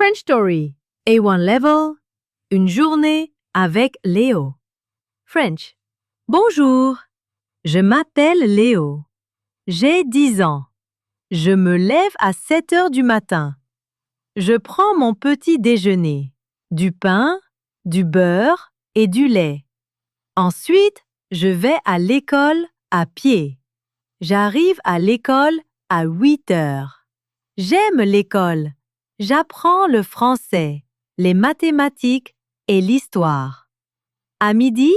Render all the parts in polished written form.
French story. A1 level. Une journée avec Léo. French. Bonjour. Je m'appelle Léo. J'ai 10 ans. Je me lève à 7 heures du matin. Je prends mon petit déjeuner. Du pain, du beurre et du lait. Ensuite, je vais à l'école à pied. J'arrive à l'école à 8 heures. J'aime l'école. J'apprends le français, les mathématiques et l'histoire. À midi,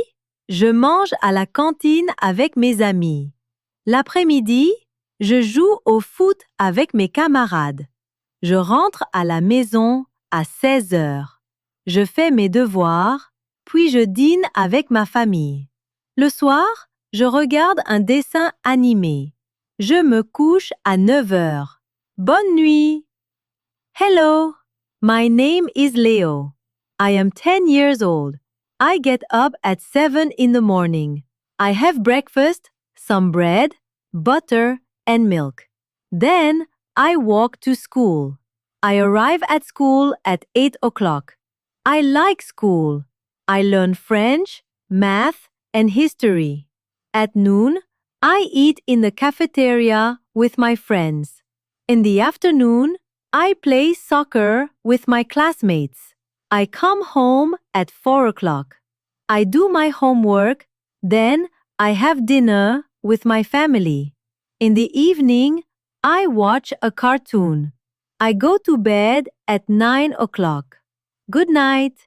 je mange à la cantine avec mes amis. L'après-midi, je joue au foot avec mes camarades. Je rentre à la maison à 16 heures. Je fais mes devoirs, puis je dîne avec ma famille. Le soir, je regarde un dessin animé. Je me couche à 9 heures. Bonne nuit! Hello, my name is Leo. I am 10 years old. I get up at 7 in the morning. I have breakfast, some bread, butter, and milk. Then I walk to school. I arrive at school at 8 o'clock. I like school. I learn French, math, and history. At noon, I eat in the cafeteria with my friends. In the afternoon, I play soccer with my classmates. I come home at 4 o'clock. I do my homework, then I have dinner with my family. In the evening, I watch a cartoon. I go to bed at 9 o'clock. Good night.